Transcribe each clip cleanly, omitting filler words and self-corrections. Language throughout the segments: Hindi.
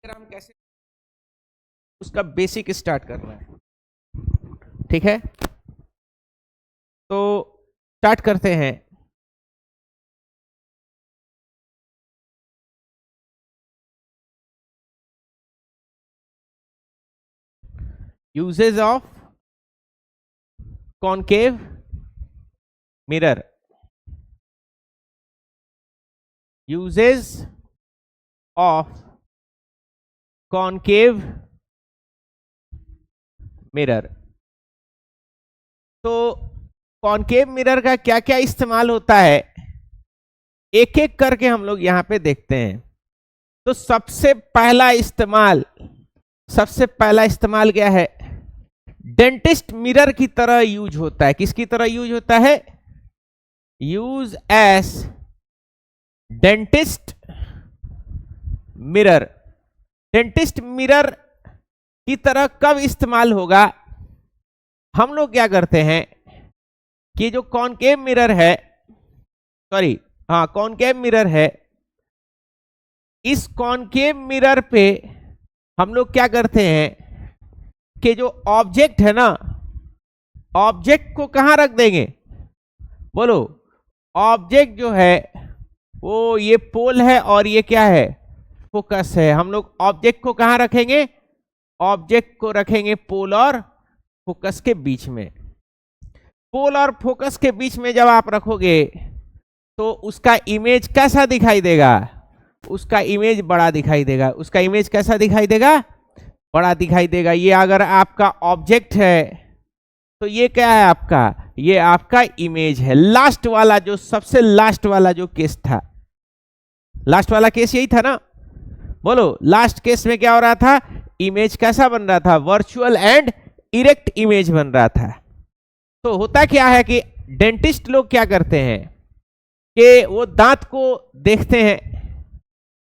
डायग्राम कैसे, उसका बेसिक स्टार्ट करना है। ठीक है, तो स्टार्ट करते हैं। Uses of concave mirror. Uses of concave mirror. तो कॉनकेव मिरर का क्या क्या इस्तेमाल होता है, एक एक करके हम लोग यहां पे देखते हैं। तो सबसे पहला इस्तेमाल क्या है, डेंटिस्ट मिरर की तरह यूज होता है। किसकी तरह यूज होता है? Use S dentist mirror. Dentist mirror की तरह कब इस्तेमाल होगा? हम लोग क्या करते हैं कि जो कॉनकेव मिरर है, कॉनकेव मिरर है, इस कॉनकेव मिरर पे हम लोग क्या करते हैं कि जो ऑब्जेक्ट है ना, ऑब्जेक्ट को कहां रख देंगे? बोलो। ऑब्जेक्ट जो है वो ये पोल है और ये क्या है? फोकस है। हम लोग ऑब्जेक्ट को कहां रखेंगे? ऑब्जेक्ट को रखेंगे पोल और फोकस के बीच में। पोल और फोकस के बीच में जब आप रखोगे तो उसका इमेज कैसा दिखाई देगा? उसका इमेज बड़ा दिखाई देगा। उसका इमेज कैसा दिखाई देगा? बड़ा दिखाई देगा। ये अगर आपका ऑब्जेक्ट है तो ये क्या है आपका? ये आपका इमेज है। लास्ट वाला, जो सबसे लास्ट वाला जो केस था, लास्ट वाला केस यही था ना? बोलो, लास्ट केस में क्या हो रहा था? इमेज कैसा बन रहा था? वर्चुअल एंड इरेक्ट इमेज बन रहा था। तो होता क्या है कि डेंटिस्ट लोग क्या करते हैं कि वो दांत को देखते हैं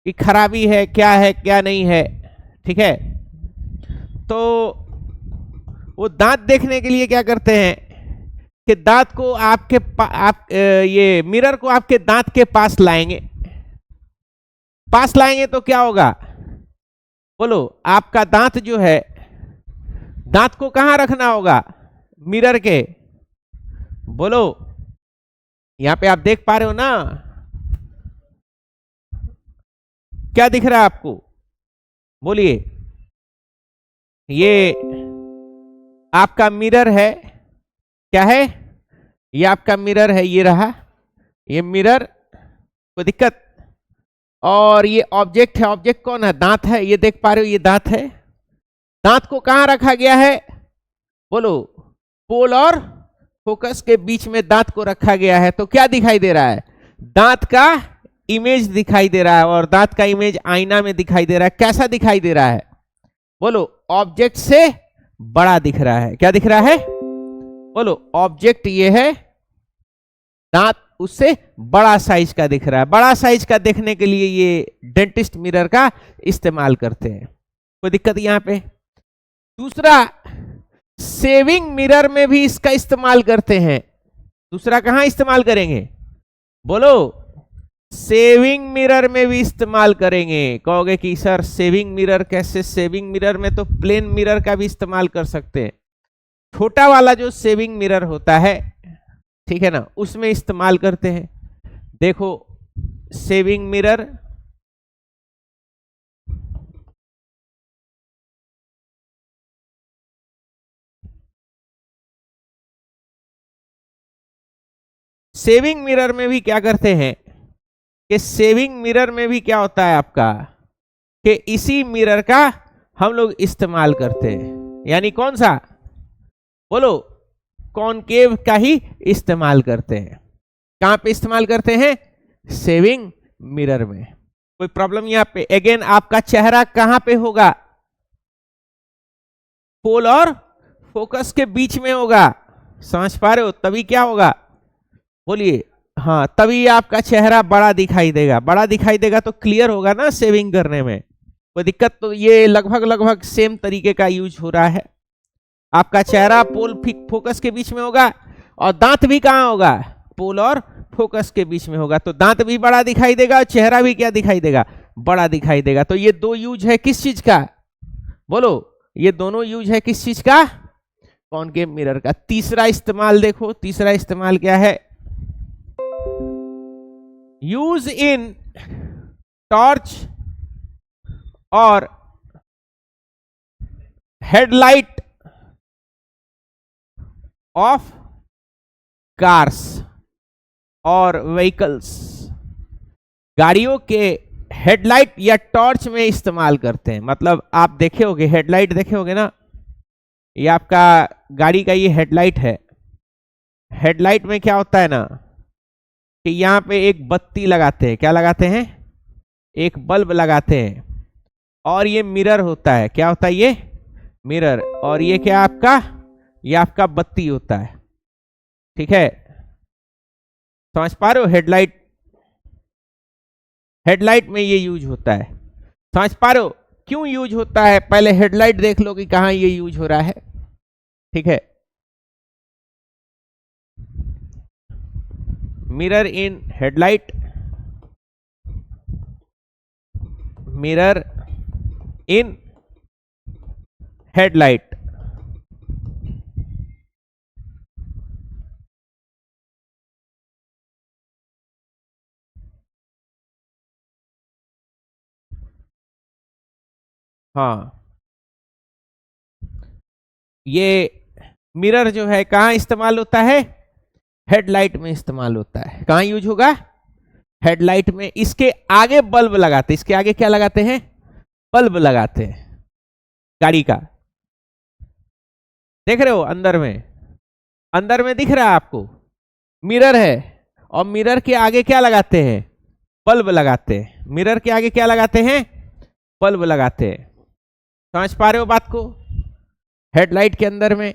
कि खराबी है क्या नहीं है। ठीक है, तो वो दांत देखने के लिए क्या करते हैं कि दांत को ये मिरर को आपके दांत के पास लाएंगे। तो क्या होगा? बोलो, आपका दांत जो है, दांत को कहां रखना होगा? मिरर के। बोलो, यहां पे आप देख पा रहे हो ना? क्या दिख रहा है आपको? बोलिए। ये आपका मिरर है। क्या है? ये आपका मिरर है, ये रहा ये मिरर। कोई दिक्कत? और ये ऑब्जेक्ट है। ऑब्जेक्ट कौन है? दांत है। ये देख पा रहे हो, ये दांत है। दांत को कहां रखा गया है? बोलो, पोल और फोकस के बीच में दांत को रखा गया है। तो क्या दिखाई दे रहा है? दांत का इमेज दिखाई दे रहा है, और दांत का इमेज आईना में दिखाई दे रहा है। कैसा दिखाई दे रहा है? बोलो, ऑब्जेक्ट से बड़ा दिख रहा है। क्या दिख रहा है? बोलो, ऑब्जेक्ट ये है, दांत उससे बड़ा साइज का दिख रहा है। बड़ा साइज का देखने के लिए ये डेंटिस्ट मिरर का इस्तेमाल करते हैं। कोई दिक्कत यहां पे? दूसरा, सेविंग मिरर में भी इसका इस्तेमाल करते हैं। दूसरा कहां इस्तेमाल करेंगे? बोलो, सेविंग मिरर में भी इस्तेमाल करेंगे। कहोगे कि सर सेविंग मिरर कैसे? सेविंग मिरर में तो प्लेन मिरर का भी इस्तेमाल कर सकते हैं। छोटा वाला जो सेविंग मिरर होता है, ठीक है ना, उसमें इस्तेमाल करते हैं। देखो, सेविंग मिरर, सेविंग मिरर में भी क्या करते हैं कि सेविंग मिरर में भी क्या होता है आपका कि इसी मिरर का हम लोग इस्तेमाल करते हैं। यानी कौन सा? बोलो, कॉनकेव का ही इस्तेमाल करते हैं। कहां पे इस्तेमाल करते हैं? सेविंग मिरर में। कोई प्रॉब्लम यहां पे? अगेन, आपका चेहरा कहां पे होगा? पोल और फोकस के बीच में होगा। समझ पा रहे हो? तभी क्या होगा? बोलिए। हाँ, तभी आपका चेहरा बड़ा दिखाई देगा। बड़ा दिखाई देगा तो क्लियर होगा ना सेविंग करने में। कोई दिक्कत? तो ये लगभग सेम तरीके का यूज हो रहा है। आपका चेहरा पोल फोकस के बीच में होगा, और दांत भी कहां होगा? पोल और फोकस के बीच में होगा। तो दांत भी बड़ा दिखाई देगा और चेहरा भी क्या दिखाई देगा? बड़ा दिखाई देगा। तो ये दो यूज है किस चीज का, बोलो, ये दोनों यूज है किस चीज का, कॉनकेव मिरर का। तीसरा इस्तेमाल देखो, तीसरा इस्तेमाल क्या है, यूज इन टॉर्च और हेडलाइट ऑफ कार्स और व्हीकल्स, गाड़ियों के हेडलाइट या टॉर्च में इस्तेमाल करते हैं। मतलब आप देखे होगे, हेडलाइट देखे होगे ना, ये आपका गाड़ी का ये हेडलाइट है। हेडलाइट में क्या होता है ना कि यहां पे एक बत्ती लगाते हैं, क्या लगाते हैं, एक बल्ब लगाते हैं, और ये मिरर होता है, क्या होता है ये मिरर, और ये क्या आपका, ये आपका बत्ती होता है। ठीक है, समझ पा रहे हो, हेडलाइट, हेडलाइट में ये यूज होता है, समझ पा रहे हो क्यों यूज होता है। पहले हेडलाइट देख लो कि कहां ये यूज हो रहा है। ठीक है, मिरर इन हेडलाइट, मिरर इन हेडलाइट। हाँ, ये मिरर जो है कहां इस्तेमाल होता है, हेडलाइट में इस्तेमाल होता है। कहां यूज होगा, हेडलाइट में। इसके आगे बल्ब लगाते हैं, इसके आगे क्या लगाते हैं, बल्ब लगाते हैं गाड़ी का। देख रहे हो अंदर में, अंदर में दिख रहा है आपको, मिरर है, और मिरर के आगे क्या लगाते हैं, बल्ब लगाते हैं। मिरर के आगे क्या लगाते हैं, बल्ब लगाते हैं। समझ पा रहे हो बात को, हेडलाइट के अंदर में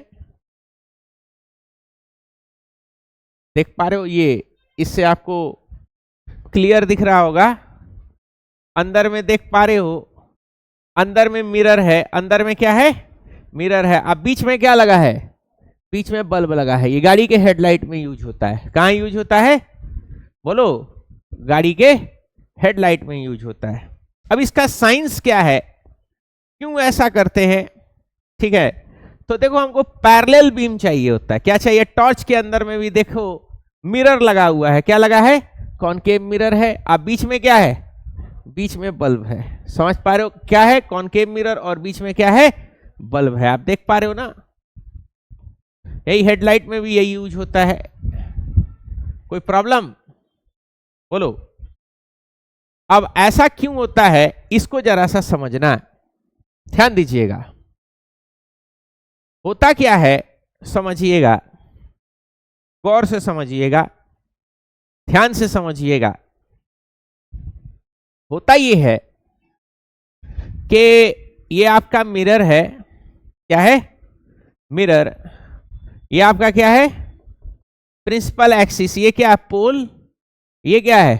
देख पा रहे हो, ये इससे आपको क्लियर दिख रहा होगा। अंदर में देख पा रहे हो, अंदर में मिरर है, अंदर में क्या है, मिरर है। अब बीच में क्या लगा है, बीच में बल्ब लगा है। ये गाड़ी के हेडलाइट में यूज होता है। कहां यूज होता है, बोलो, गाड़ी के हेडलाइट में यूज होता है। अब इसका साइंस क्या है, क्यों ऐसा करते हैं। ठीक है, तो देखो हमको पैरेलल बीम चाहिए होता है। क्या चाहिए, टॉर्च के अंदर में भी देखो मिरर लगा हुआ है, क्या लगा है, कॉनकेव मिरर है। अब बीच में क्या है, बीच में बल्ब है। समझ पा रहे हो क्या है, कॉनकेव मिरर और बीच में क्या है, बल्ब है। आप देख पा रहे हो ना, यही हेडलाइट में भी यही यूज होता है। कोई प्रॉब्लम, बोलो। अब ऐसा क्यों होता है, इसको जरा सा समझना, ध्यान दीजिएगा। होता क्या है, समझिएगा, गौर से समझिएगा, ध्यान से समझिएगा। होता ये है कि ये आपका मिरर है, क्या है, मिरर। ये आपका क्या है, प्रिंसिपल एक्सिस। ये क्या है, पोल। ये क्या है,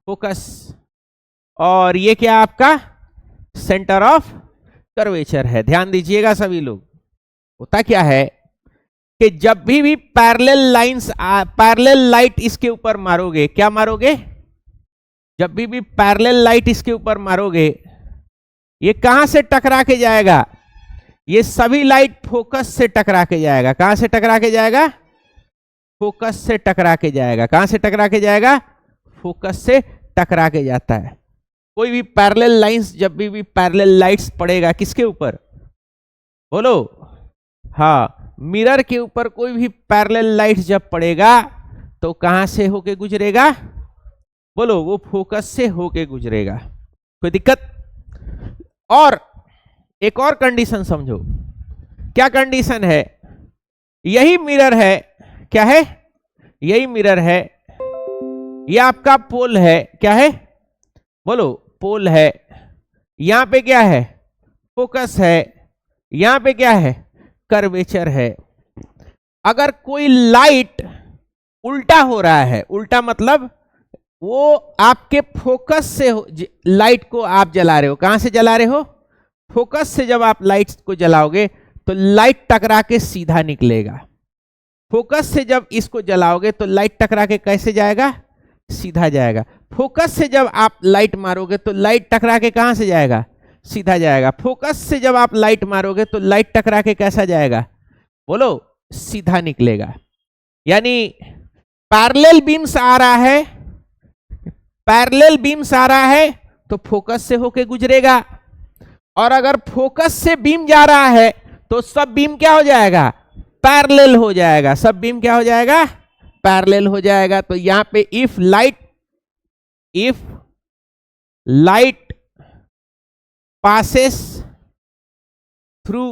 फोकस। और ये क्या आपका सेंटर ऑफ कर्वेचर है। ध्यान दीजिएगा सभी लोग। होता क्या है कि जब भी पैरेलल लाइंस, पैरेलल लाइट इसके ऊपर मारोगे, क्या मारोगे, जब भी पैरेलल लाइट इसके ऊपर मारोगे, ये कहां से टकरा के जाएगा, ये सभी लाइट फोकस से टकरा के जाएगा। कहां से टकरा के जाएगा, फोकस से टकरा के जाएगा। कहां से टकरा के जाएगा, फोकस से टकरा के जाता है। कोई भी पैरेलल लाइंस, जब भी पैरेलल लाइट्स पड़ेगा किसके ऊपर, बोलो, हाँ, मिरर के ऊपर कोई भी पैरेलल लाइट जब पड़ेगा तो कहां से होके गुजरेगा, बोलो, वो फोकस से होके गुजरेगा। कोई दिक्कत। और एक और कंडीशन समझो, क्या कंडीशन है, यही मिरर है, क्या है, यही मिरर है। ये आपका पोल है, क्या है, बोलो, पोल है। यहां पे क्या है, फोकस है। यहां पे क्या है, कर्वेचर है। अगर कोई लाइट उल्टा हो रहा है, उल्टा मतलब वो आपके फोकस से लाइट को आप जला रहे हो। कहां से जला रहे हो, फोकस से। जब आप लाइट को जलाओगे तो लाइट टकरा के सीधा निकलेगा। फोकस से जब इसको जलाओगे तो लाइट टकरा के कैसे जाएगा, सीधा जाएगा। फोकस से जब आप लाइट मारोगे तो लाइट टकरा के कहां से जाएगा? सीधा जाएगा। फोकस से जब आप लाइट मारोगे तो लाइट टकरा के कैसा जाएगा? बोलो, सीधा निकलेगा। यानी पैरेलल बीम्स आ रहा है, पैरेलल बीम्स आ रहा है तो फोकस से होके गुजरेगा, और अगर फोकस से बीम जा रहा है तो सब बीम क्या हो जाएगा? पैरेलल हो जाएगा। सब बीम क्या हो जाएगा? पैरेलल हो जाएगा। तो यहां पे इफ लाइट पासेस थ्रू,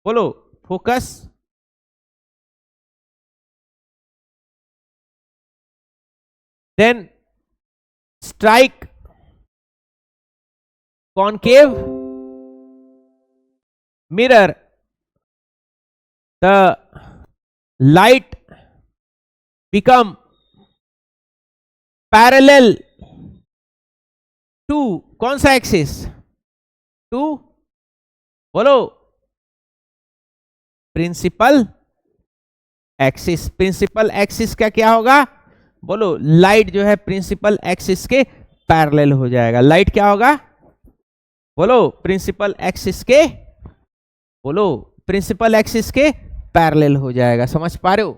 बोलो, focus, then strike concave mirror, the light become parallel to कौन सा एक्सिस? टू, बोलो, प्रिंसिपल एक्सिस। प्रिंसिपल एक्सिस का क्या होगा? बोलो, लाइट जो है प्रिंसिपल एक्सिस के पैरेलल हो जाएगा। लाइट क्या होगा? बोलो, प्रिंसिपल एक्सिस के, बोलो, प्रिंसिपल एक्सिस के पैरेलल हो जाएगा। समझ पा रहे हो?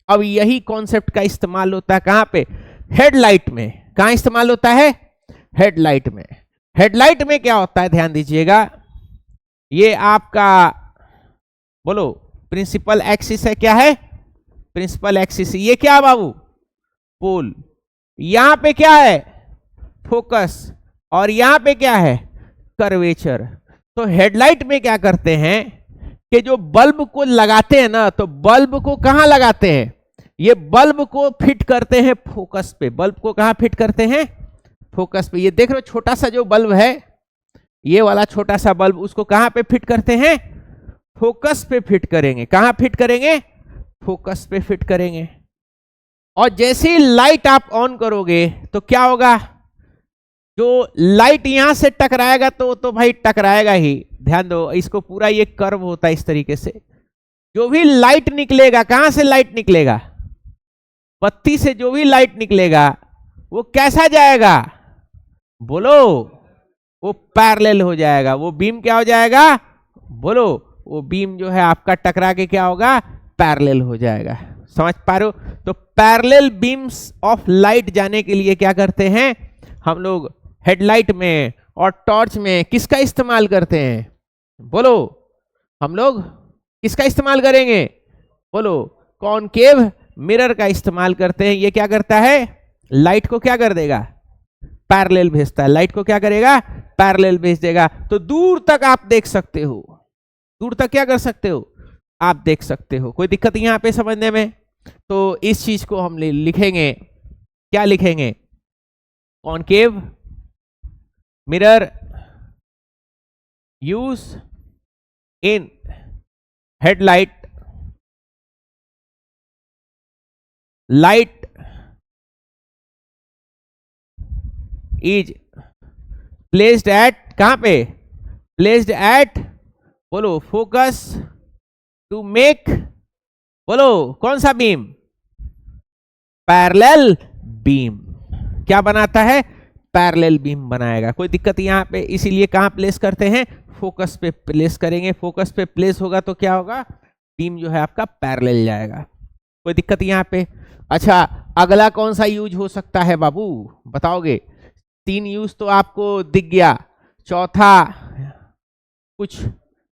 अब यही कॉन्सेप्ट का इस्तेमाल होता है कहां पे? हेडलाइट में। कहां इस्तेमाल होता है? हेडलाइट में। हेडलाइट में क्या होता है, ध्यान दीजिएगा। ये आपका, बोलो, प्रिंसिपल एक्सिस है। क्या है? Principal axis. ये क्या बाबू? पोल। यहां पे क्या है? फोकस। और यहां पे क्या है? कर्वेचर। तो हेडलाइट में क्या करते हैं कि जो बल्ब को लगाते हैं ना, तो बल्ब को कहां लगाते हैं? ये बल्ब को फिट करते हैं फोकस पे। बल्ब को कहां फिट करते हैं? फोकस पे। ये देख रहे हो छोटा सा जो बल्ब है, ये वाला छोटा सा बल्ब, उसको कहां पे फिट करते हैं? फोकस पे फिट करेंगे। कहां फिट करेंगे? फोकस पे फिट करेंगे। और जैसे ही लाइट आप ऑन करोगे तो क्या होगा? जो लाइट यहां से टकराएगा तो भाई टकराएगा ही। ध्यान दो, इसको पूरा ये कर्व होता है इस तरीके से। जो भी लाइट निकलेगा, कहां से लाइट निकलेगा? बत्ती से जो भी लाइट निकलेगा वो कैसा जाएगा? बोलो, वो पैरेलल हो जाएगा। वो बीम क्या हो जाएगा? बोलो, वो बीम जो है आपका टकरा के क्या होगा? पैरेलल हो जाएगा। समझ पा रहे हो? तो पैरेलल बीम्स ऑफ लाइट जाने के लिए क्या करते हैं हम लोग? हेडलाइट में और टॉर्च में किसका इस्तेमाल करते हैं? बोलो, हम लोग किसका इस्तेमाल करेंगे? बोलो, कॉनकेव मिरर का इस्तेमाल करते हैं। ये क्या करता है? लाइट को क्या कर देगा? पैरेलल भेजता है। लाइट को क्या करेगा? पैरेलल भेज देगा। तो दूर तक आप देख सकते हो। दूर तक क्या कर सकते हो? आप देख सकते हो। कोई दिक्कत यहां पे समझने में? तो इस चीज को हम लिखेंगे, क्या लिखेंगे? Concave mirror use in headlight, light is placed at, कहां पे? placed at, बोलो, focus to make, बोलो, कौन सा बीम? Parallel beam. क्या बनाता है? पैरेलल बीम बनाएगा। कोई दिक्कत यहां पे? इसीलिए कहां प्लेस करते हैं? फोकस पे प्लेस करेंगे। फोकस पे प्लेस होगा तो क्या होगा? बीम जो है आपका पैरेलल जाएगा। कोई दिक्कत यहां पे? अच्छा, अगला कौन सा यूज हो सकता है बाबू, बताओगे? 3 यूज तो आपको दिख गया। चौथा, कुछ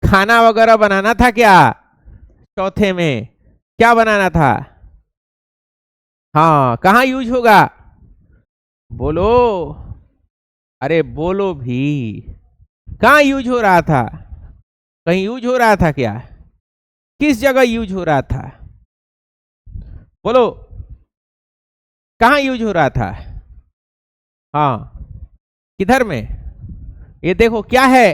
खाना वगैरह बनाना था क्या? चौथे में क्या बनाना था? हाँ, कहां यूज होगा? बोलो, अरे बोलो भी। कहां यूज हो रहा था? कहीं यूज हो रहा था क्या? किस जगह यूज हो रहा था? बोलो, कहां यूज हो रहा था? हाँ, किधर में? ये देखो क्या है?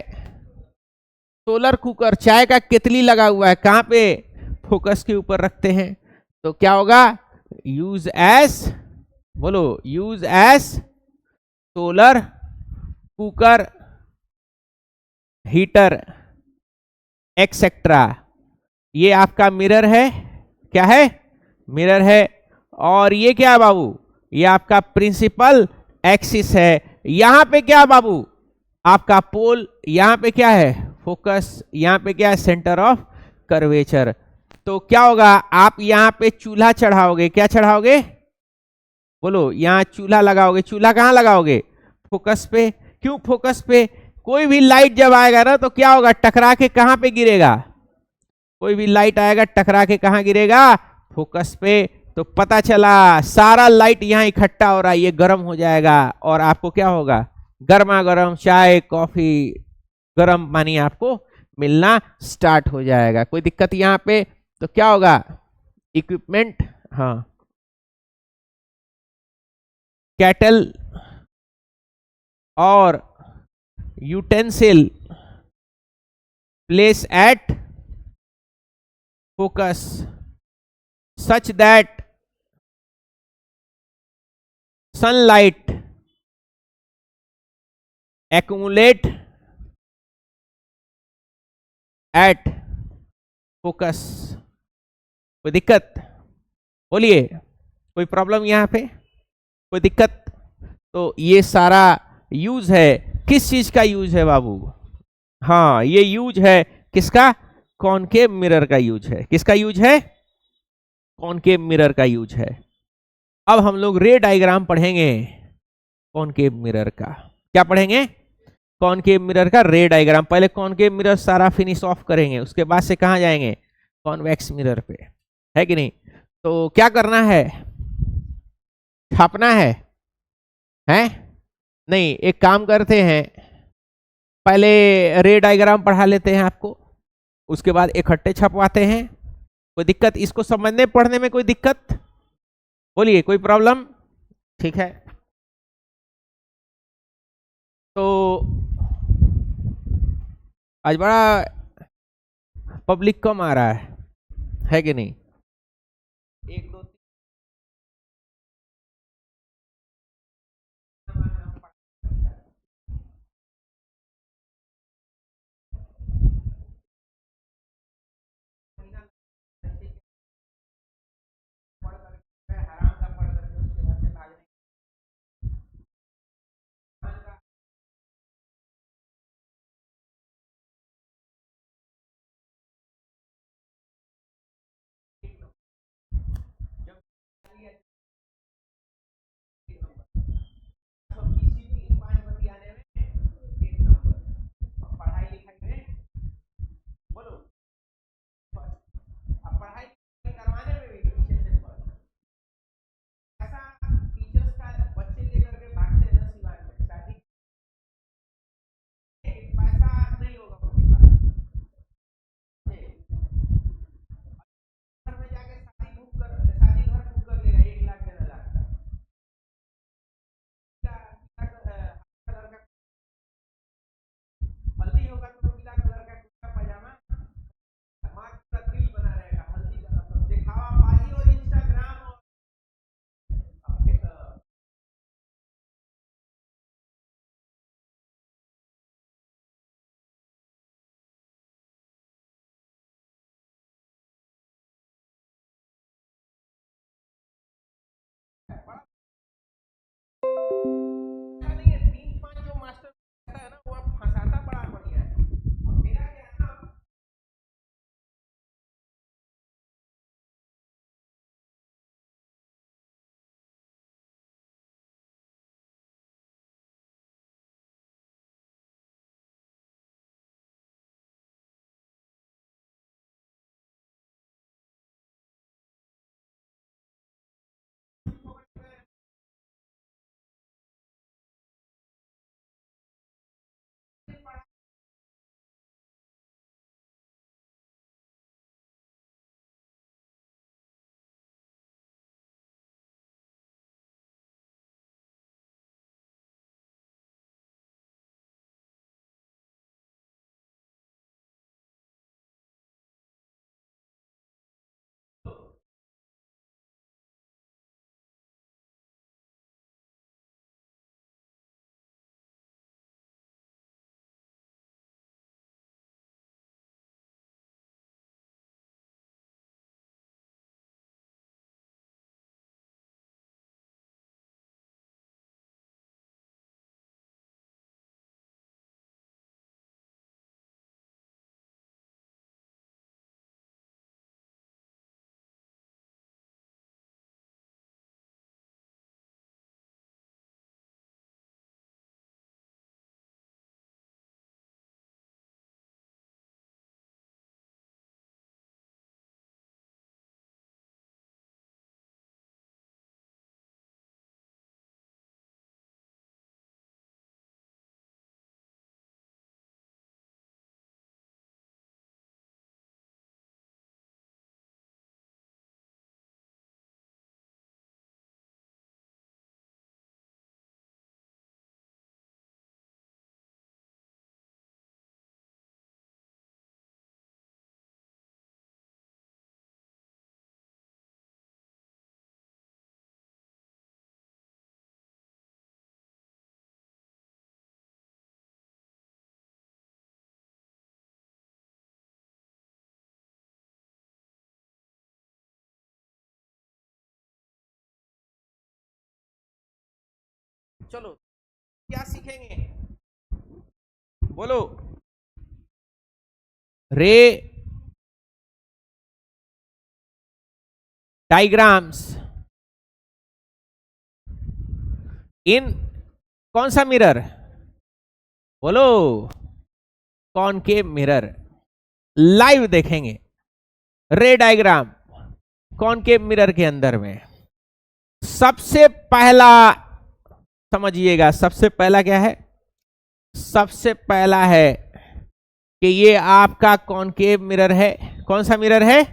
सोलर कुकर, चाय का केतली लगा हुआ है। कहां पे? फोकस के ऊपर रखते हैं। तो क्या होगा? यूज एज, बोलो, use as solar cooker, heater, etcetera. ये आपका मिरर है। क्या है? मिरर है। और ये क्या है बाबू, ये आपका प्रिंसिपल एक्सिस है। यहां पे क्या बाबू, आपका पोल, यहां पे क्या है फोकस, यहां पे क्या है सेंटर ऑफ कर्वेचर। तो क्या होगा, आप यहां पे चूल्हा चढ़ाओगे, क्या चढ़ाओगे बोलो, यहां चूल्हा लगाओगे। चूल्हा कहां लगाओगे, फोकस पे। क्यों फोकस पे, कोई भी लाइट जब आएगा ना तो क्या होगा, टकरा के कहां पे गिरेगा, कोई भी लाइट आएगा टकरा के कहां गिरेगा, फोकस पे। तो पता चला सारा लाइट यहां इकट्ठा हो रहा है, ये गर्म हो जाएगा और आपको क्या होगा, गर्मा गर्म चाय कॉफी, गर्म पानी आपको मिलना स्टार्ट हो जाएगा। कोई दिक्कत यहां पे, तो क्या होगा, इक्विपमेंट, हाँ, कैटल और utensil place at focus such that sunlight accumulate at focus। कोई दिक्कत बोलिए, कोई प्रॉब्लम यहां पे, कोई दिक्कत। तो ये सारा यूज है, किस चीज का यूज है बाबू, हाँ ये यूज है किसका, कॉनकेव मिरर का यूज है। किसका यूज है, कॉनकेव मिरर का यूज है। अब हम लोग रे डायग्राम पढ़ेंगे कॉनकेव मिरर का। क्या पढ़ेंगे, कॉनकेव मिरर का रे डायग्राम। पहले कॉनकेव मिरर सारा फिनिश ऑफ करेंगे, उसके बाद से कहां जाएंगे, कॉन्वेक्स मिरर पे, है कि नहीं। तो क्या करना है, छापना है नहीं, एक काम करते हैं, पहले रे डायग्राम पढ़ा लेते हैं आपको, उसके बाद इकट्ठे छपवाते हैं। कोई दिक्कत इसको समझने पढ़ने में, कोई दिक्कत बोलिए, कोई प्रॉब्लम, ठीक है। तो आज बड़ा पब्लिक कम आ रहा है कि नहीं, एक दो चलो क्या सीखेंगे, बोलो। रे डायग्राम्स इन कौन सा मिरर, बोलो, कॉनकेव मिरर। लाइव देखेंगे रे डायग्राम कॉनकेव मिरर के अंदर में। सबसे पहला समझिएगा, सबसे पहला क्या है, सबसे पहला है कि ये आपका कॉनकेव मिरर है। कौन सा मिरर है,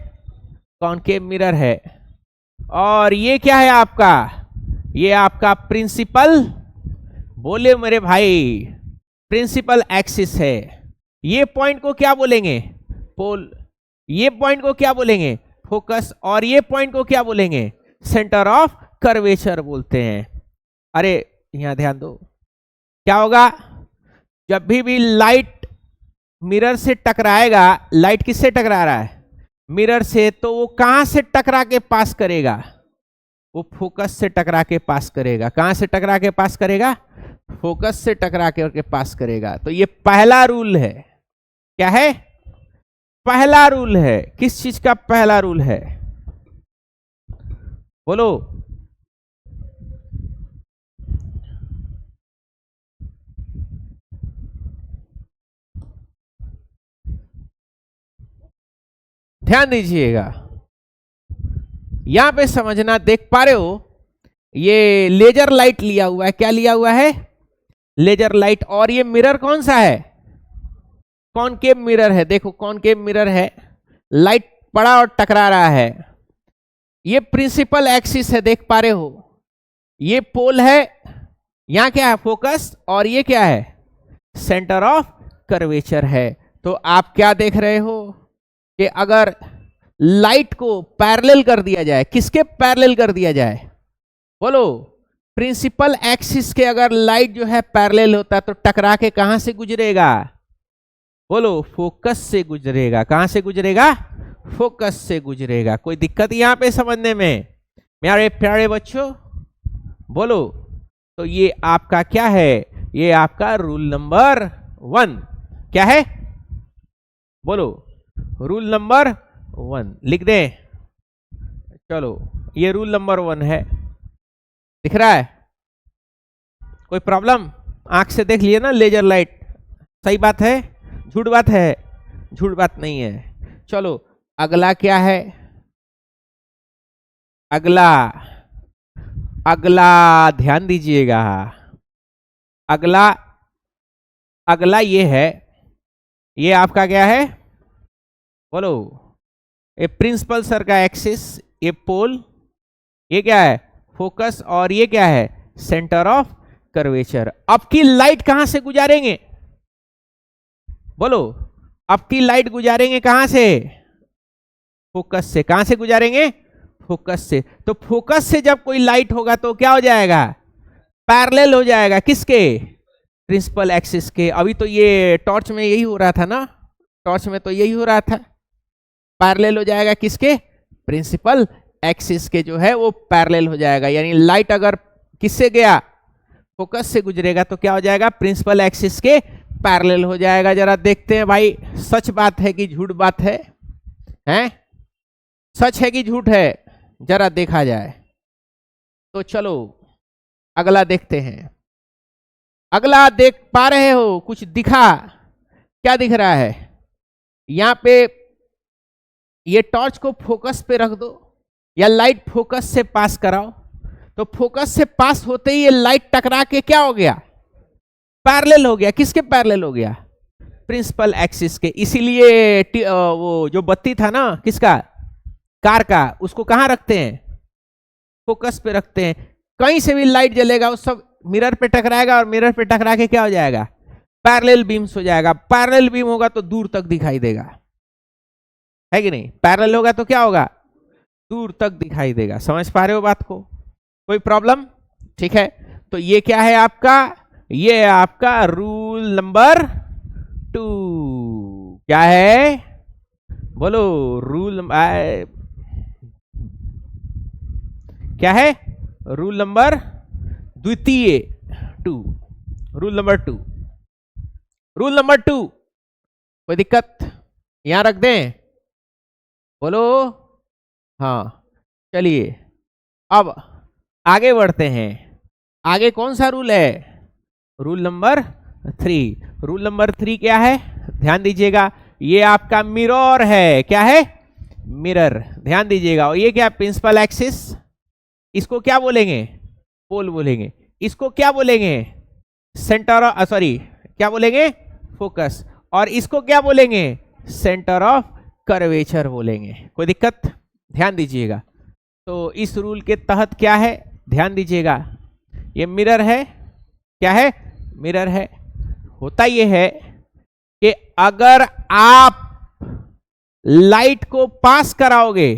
कॉनकेव मिरर है। और ये क्या है आपका, ये आपका प्रिंसिपल, बोले मेरे भाई, प्रिंसिपल एक्सिस है। ये पॉइंट को क्या बोलेंगे, पोल। ये पॉइंट को क्या बोलेंगे, फोकस। और ये पॉइंट को क्या बोलेंगे, सेंटर ऑफ कर्वेचर बोलते हैं। अरे यहां ध्यान दो, क्या होगा, जब भी लाइट मिरर से टकराएगा, लाइट किससे टकरा रहा है, मिरर से, तो वो कहां से टकरा के पास करेगा, वो फोकस से टकरा के पास करेगा। कहां से टकरा के पास करेगा, फोकस से टकरा के पास करेगा। तो ये पहला रूल है। क्या है, पहला रूल है। किस चीज का पहला रूल है, बोलो। ध्यान दीजिएगा, यहां पे समझना, देख पा रहे हो, ये लेजर लाइट लिया हुआ है। क्या लिया हुआ है, लेजर लाइट। और ये मिरर कौन सा है, कॉनकेव मिरर है। देखो कॉनकेव मिरर है, लाइट पड़ा और टकरा रहा है। ये प्रिंसिपल एक्सिस है, देख पा रहे हो। ये पोल है, यहां क्या है, फोकस। और ये क्या है, सेंटर ऑफ कर्वेचर है। तो आप क्या देख रहे हो कि अगर लाइट को पैरेलल कर दिया जाए, किसके पैरेलल कर दिया जाए, बोलो, प्रिंसिपल एक्सिस के अगर लाइट जो है पैरेलल होता है, तो टकरा के कहां से गुजरेगा, बोलो, फोकस से गुजरेगा। कहां से गुजरेगा, फोकस से गुजरेगा। कोई दिक्कत यहां पे समझने में, मेरे प्यारे बच्चों, बोलो। तो ये आपका क्या है, ये आपका रूल नंबर 1 क्या है, बोलो, रूल नंबर 1 लिख दें। चलो ये रूल नंबर 1 है, दिख रहा है, कोई प्रॉब्लम, आंख से देख लिए ना, लेजर लाइट। सही बात है, झूठ बात है, झूठ बात नहीं है। चलो अगला क्या है, अगला, अगला ध्यान दीजिएगा, अगला, अगला ये है, ये आपका क्या है, बोलो, ये प्रिंसिपल सर का एक्सिस, ये पोल, ये क्या है, फोकस। और ये क्या है, सेंटर ऑफ कर्वेचर। अब की लाइट कहां से गुजारेंगे, बोलो, अब की लाइट गुजारेंगे कहां से, फोकस से। कहां से गुजारेंगे, फोकस से। तो फोकस से जब कोई लाइट होगा तो क्या हो जाएगा, पैरेलल हो जाएगा, किसके, प्रिंसिपल एक्सिस के। अभी तो ये टॉर्च में यही हो रहा था ना, टॉर्च में तो यही हो रहा था, पैरेलल हो जाएगा किसके, प्रिंसिपल एक्सिस के जो है वो पैरेलल हो जाएगा। यानी लाइट अगर किससे गया, फोकस से गुजरेगा, तो क्या हो जाएगा, प्रिंसिपल एक्सिस के पैरेलल हो जाएगा। जरा देखते हैं भाई, सच बात है कि झूठ बात है, हैं, सच है कि झूठ है, जरा देखा जाए। तो चलो अगला देखते हैं। अगला देख पा रहे हो, कुछ दिखा, क्या दिख रहा है, यहां पे ये टॉर्च को फोकस पे रख दो, या लाइट फोकस से पास कराओ, तो फोकस से पास होते ही ये लाइट टकरा के क्या हो गया, पैरेलल हो गया। किसके पैरेलल हो गया, प्रिंसिपल एक्सिस के। इसीलिए वो जो बत्ती था ना, किसका, कार का, उसको कहां रखते हैं, फोकस पे रखते हैं। कहीं से भी लाइट जलेगा, वो सब मिरर पे टकराएगा, और मिरर पे टकरा के क्या हो जाएगा, पैरेलल बीम्स हो जाएगा। पैरेलल बीम होगा तो दूर तक दिखाई देगा, है कि नहीं, पैरेलल होगा तो क्या होगा, दूर तक दिखाई देगा। समझ पा रहे हो बात को, कोई प्रॉब्लम, ठीक है। तो ये क्या है आपका, ये आपका रूल नंबर 2 क्या है, बोलो, रूल क्या है, रूल नंबर द्वितीय two, rule number two, rule number two, कोई दिक्कत? यहां रख दें, बोलो। हाँ, चलिए अब आगे बढ़ते हैं। आगे कौन सा रूल है? Rule number three. Rule number three क्या है? ध्यान दीजिएगा, ये आपका मिरर है। क्या है? मिरर। ध्यान दीजिएगा। और ये क्या? Principal axis. इसको क्या बोलेंगे? पोल बोलेंगे। इसको क्या बोलेंगे? सेंटर, सॉरी क्या बोलेंगे? फोकस। और इसको क्या बोलेंगे? सेंटर ऑफ कर्वेचर बोलेंगे। कोई दिक्कत? ध्यान दीजिएगा। तो इस रूल के तहत क्या है? ध्यान दीजिएगा, ये मिरर है। क्या है? मिरर है। होता ये है कि अगर आप लाइट को पास कराओगे,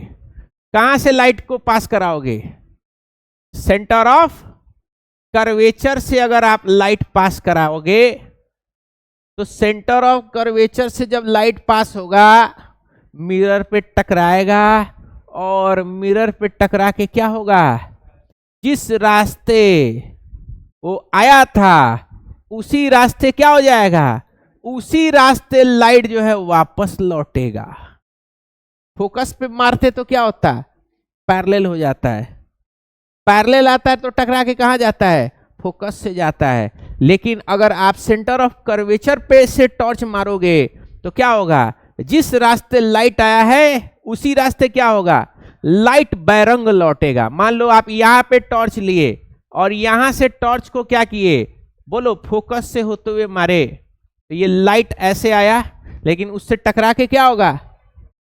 कहां से लाइट को पास कराओगे? सेंटर ऑफ कर्वेचर से अगर आप लाइट पास कराओगे, तो सेंटर ऑफ कर्वेचर से जब लाइट पास होगा, मिरर पे टकराएगा, और मिरर पे टकरा के क्या होगा? जिस रास्ते वो आया था उसी रास्ते क्या हो जाएगा? उसी रास्ते लाइट जो है वापस लौटेगा। फोकस पे मारते तो क्या होता है? पैरेलल हो जाता है। पैरेलल आता है तो टकरा के कहां जाता है? फोकस से जाता है। लेकिन अगर आप सेंटर ऑफ कर्वेचर पे से टॉर्च मारोगे तो क्या होगा? जिस रास्ते लाइट आया है उसी रास्ते क्या होगा? लाइट बैरंग लौटेगा। मान लो आप यहां पे टॉर्च लिए और यहां से टॉर्च को क्या किए? बोलो, फोकस से होते हुए मारे, तो ये लाइट ऐसे आया, लेकिन उससे टकरा के क्या होगा?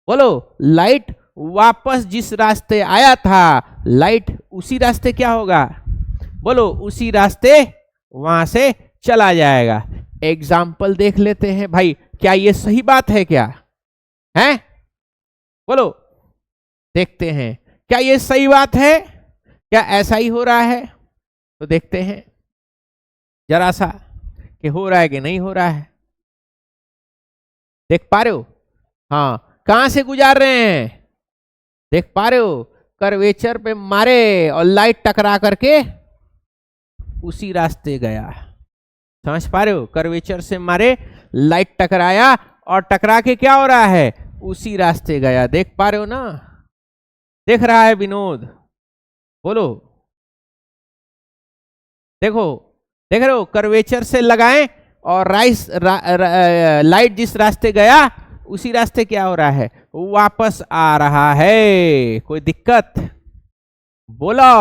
बोलो, लाइट वापस जिस रास्ते आया था, लाइट उसी रास्ते क्या होगा? बोलो, उसी रास्ते वहां से चला जाएगा। एग्जाम्पल देख लेते हैं भाई, क्या ये सही बात है? क्या है? बोलो, देखते हैं क्या ये सही बात है? क्या ऐसा ही हो रहा है? तो देखते हैं जरा सा कि हो रहा है कि नहीं हो रहा है। देख पा रहे हो? हाँ, कहां से गुजार रहे हैं? देख पा रहे हो? कर्वेचर पे मारे और लाइट टकरा करके उसी रास्ते गया। समझ पा रहे हो? कर्वेचर से मारे, लाइट टकराया, और टकरा के क्या हो रहा है? उसी रास्ते गया। देख पा रहे हो ना? देख रहा है विनोद? बोलो, देखो, देख रहे हो? कर्वेचर से लगाएं और लाइट जिस रास्ते गया उसी रास्ते क्या हो रहा है? वापस आ रहा है। कोई दिक्कत? बोलो,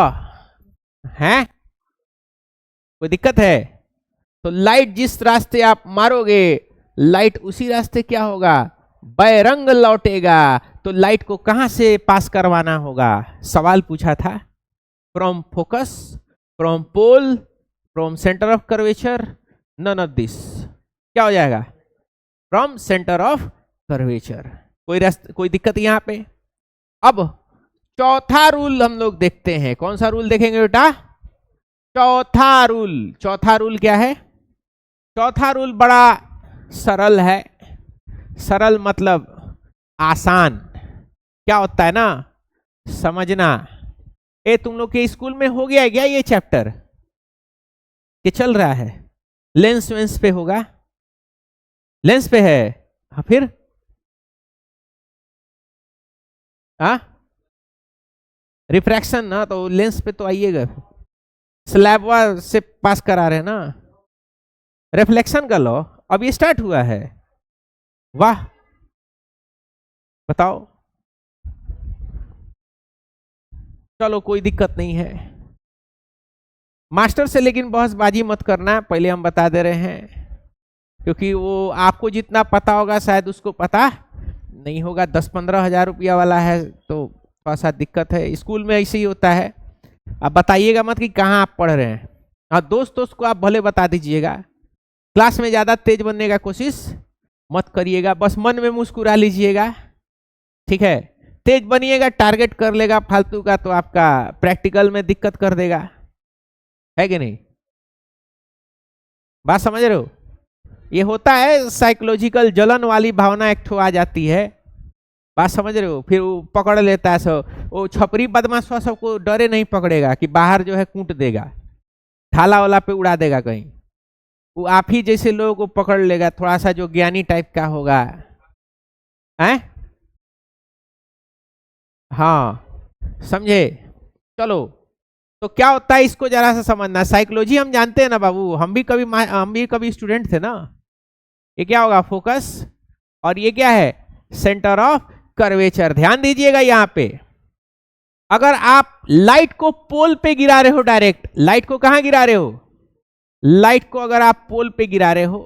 है कोई दिक्कत है? तो लाइट जिस रास्ते आप मारोगे, लाइट उसी रास्ते क्या होगा? बैरंग लौटेगा। तो लाइट को कहां से पास करवाना होगा? सवाल पूछा था। From focus, from pole, from centre of curvature, none of this. क्या हो जाएगा? From centre of curvature. कोई दिक्कत यहां पे? अब चौथा रूल हम लोग देखते हैं। कौन सा रूल देखेंगे बेटा? चौथा रूल। चौथा रूल क्या है? चौथा रूल बड़ा सरल है। सरल मतलब आसान। क्या होता है ना, समझना। ए, तुम लोग के स्कूल में हो गया है क्या ये चैप्टर? कि चल रहा है? लेंस वेंस पे होगा? लेंस पे है? हाँ, फिर रिफ्रैक्शन ना, तो लेंस पे तो आइएगा। स्लैब से पास करा रहे हैं ना। रिफ्लेक्शन का लॉ अब ये स्टार्ट हुआ है। वाह, बताओ। चलो, कोई दिक्कत नहीं है मास्टर से, लेकिन बहसबाजी मत करना, पहले हम बता दे रहे हैं, क्योंकि वो आपको जितना पता होगा शायद उसको पता नहीं होगा। 10-15 हजार रुपया वाला है तो थोड़ा सा दिक्कत है। स्कूल में ऐसे ही होता है। आप बताइएगा मत कि कहाँ आप पढ़ रहे हैं। हाँ, दोस्त को आप भले बता दीजिएगा। क्लास में ज़्यादा तेज बनने का कोशिश मत करिएगा, बस मन में मुस्कुरा लीजिएगा, ठीक है? तेज बनिएगा, टारगेट कर लेगा फालतू का, तो आपका प्रैक्टिकल में दिक्कत कर देगा, है कि नहीं? बात समझ रहे हो? ये होता है साइकोलॉजिकल, जलन वाली भावना एक ठो आ जाती है। बात समझ रहे हो? फिर वो पकड़ लेता है सब। वो छपरी बदमाश सबको डरे नहीं पकड़ेगा कि बाहर जो है कूट देगा, भाला वाला पे उड़ा देगा कहीं, वो आप ही जैसे लोगों को पकड़ लेगा, थोड़ा सा जो ज्ञानी टाइप का होगा हैं। हाँ समझे। चलो, तो क्या होता है इसको जरा सा समझना। साइकोलॉजी हम जानते हैं ना बाबू, हम भी कभी स्टूडेंट थे ना। ये क्या होगा, फोकस, और ये क्या है, सेंटर ऑफ कर्वेचर। ध्यान दीजिएगा यहां पे, अगर आप लाइट को पोल पे गिरा रहे हो, डायरेक्ट लाइट को कहां गिरा रहे हो, लाइट को अगर आप पोल पे गिरा रहे हो,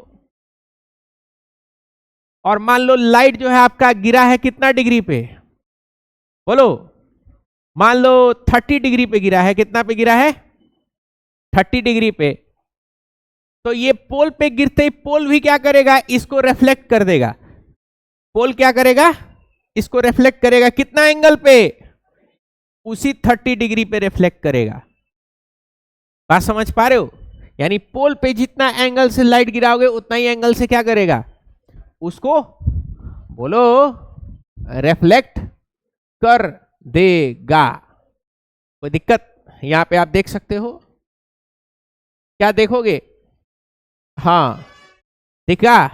और मान लो लाइट जो है आपका गिरा है कितना डिग्री पे, बोलो, मान लो 30 डिग्री पे गिरा है। कितना पे गिरा है, 30 डिग्री पे। तो ये पोल पे गिरते ही पोल भी क्या करेगा, इसको रिफ्लेक्ट कर देगा। पोल क्या करेगा, इसको रिफ्लेक्ट करेगा। कितना एंगल पे, उसी 30 डिग्री पे रिफ्लेक्ट करेगा। बात समझ पा रहे हो। यानी पोल पे जितना एंगल से लाइट गिराओगे उतना ही एंगल से क्या करेगा, उसको बोलो रिफ्लेक्ट कर देगा। कोई दिक्कत, यहां पे आप देख सकते हो, क्या देखोगे, हाँ दिखा,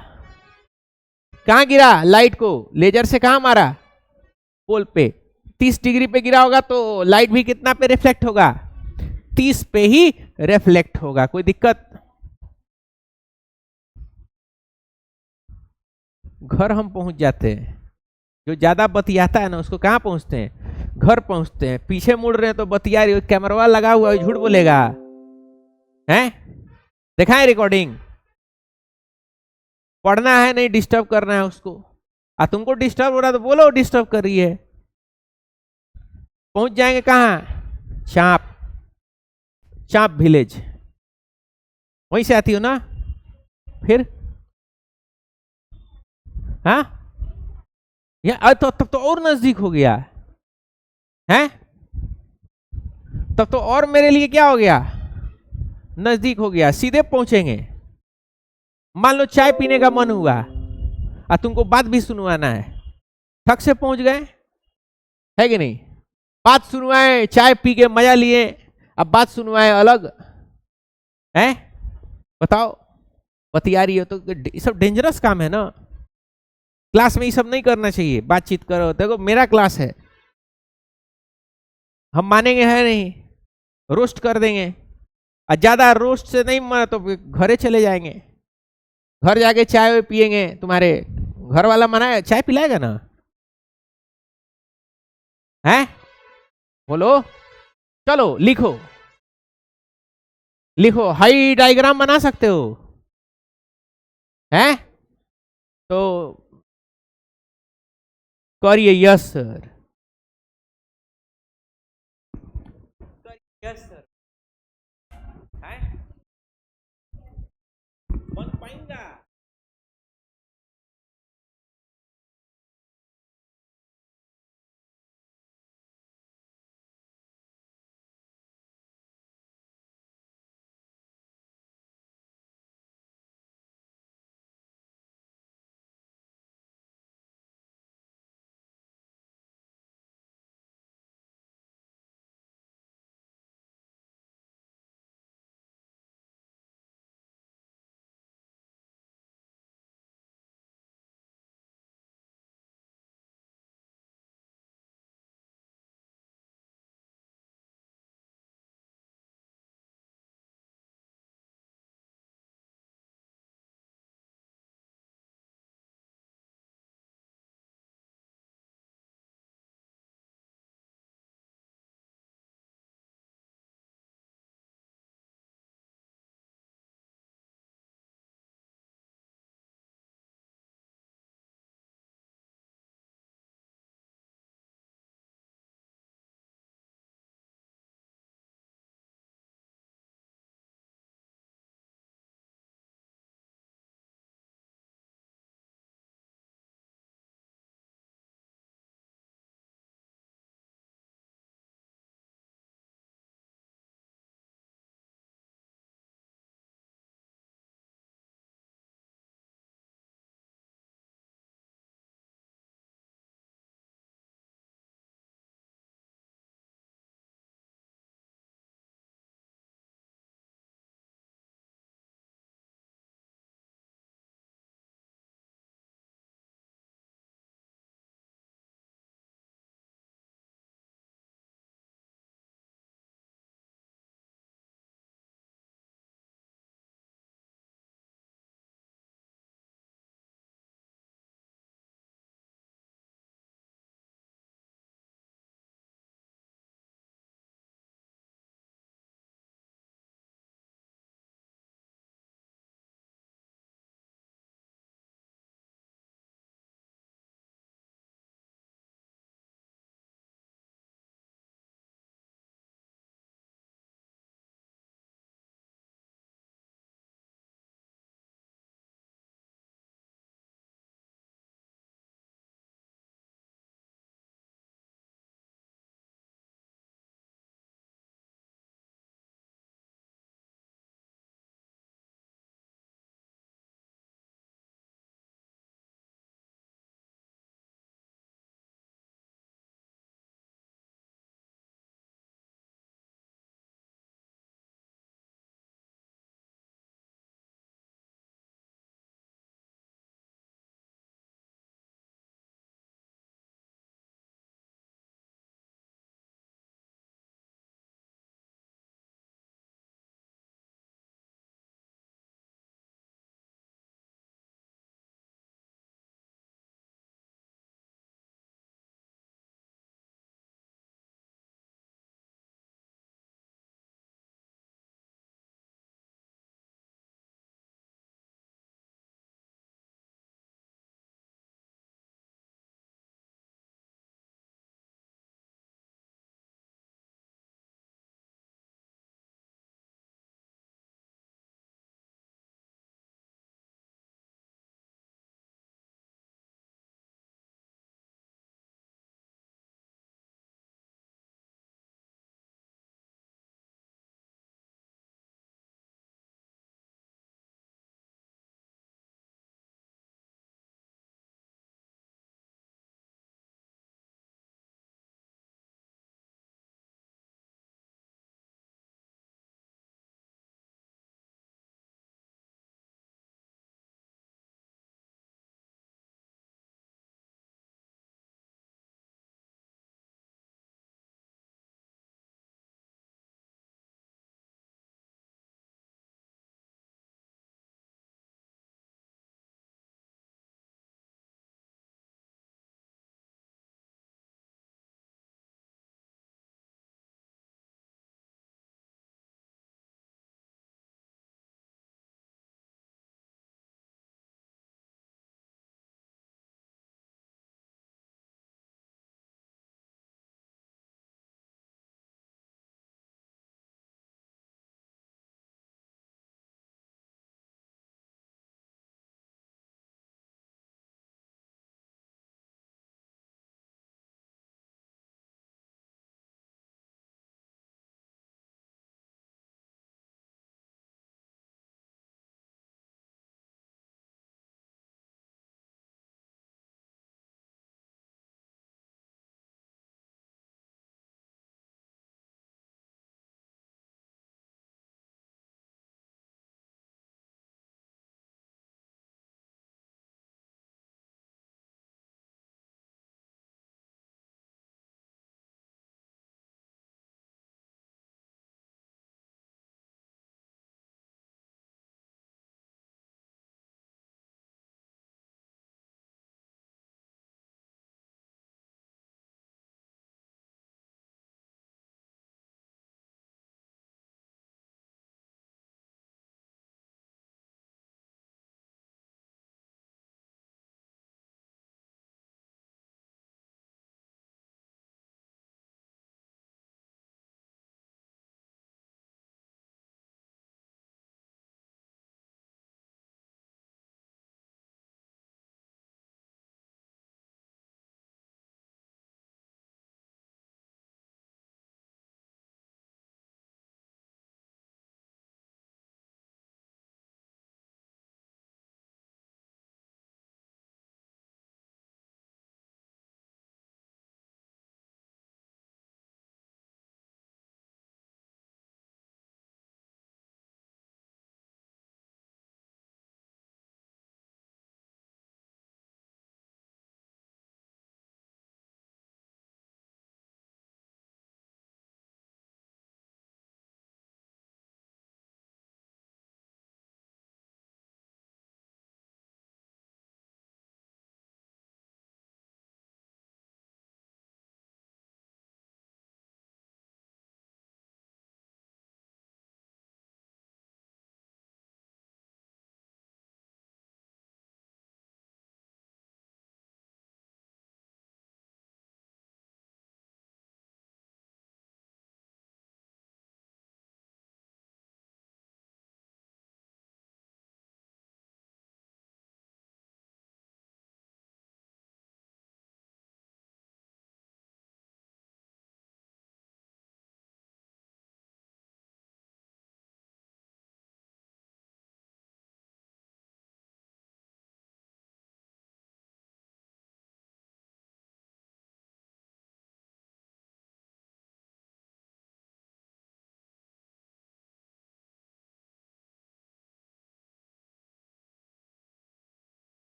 कहां गिरा लाइट को, लेजर से कहां मारा, पोल पे। 30 डिग्री पे गिरा होगा तो लाइट भी कितना पे रिफ्लेक्ट होगा, 30 पे ही रिफ्लेक्ट होगा। कोई दिक्कत। घर हम पहुंच जाते हैं, जो ज्यादा बतियाता है ना उसको कहां पहुंचते हैं, घर पहुंचते हैं। पीछे मुड़ रहे हैं तो बतिया रही हो, कैमरा लगा हुआ है, झूठ बोलेगा हैं, दिखाएं रिकॉर्डिंग। पढ़ना है नहीं, डिस्टर्ब करना है उसको। तुमको डिस्टर्ब हो रहा है तो बोलो डिस्टर्ब कर रही है। पहुंच जाएंगे कहां, चाप, चाप विलेज, वहीं से आती हो ना फिर, हाँ या तब तो और नजदीक हो गया है, तब तो और मेरे लिए क्या हो गया, नजदीक हो गया, सीधे पहुंचेंगे। मान लो चाय पीने का मन हुआ और तुमको बात भी सुनवाना है, ठक से पहुंच गए, है कि नहीं। बात सुनवाए, चाय पी के मजा लिए, अब बात सुनवाए अलग है, बताओ। बतिया रही हो तो ये सब डेंजरस काम है ना। क्लास में ये सब नहीं करना चाहिए, बातचीत करो। देखो मेरा क्लास है, हम मानेंगे है नहीं, रोस्ट कर देंगे, और ज्यादा रोस्ट से नहीं माना तो घरे चले जाएंगे, घर जाके चाय पिएंगे। तुम्हारे घर वाला मना चाय पिलाएगा ना, है बोलो। चलो लिखो, लिखो, हाई डायग्राम बना सकते हो, हैं तो करिए। यस सर, यस सर, है बन पाएगा।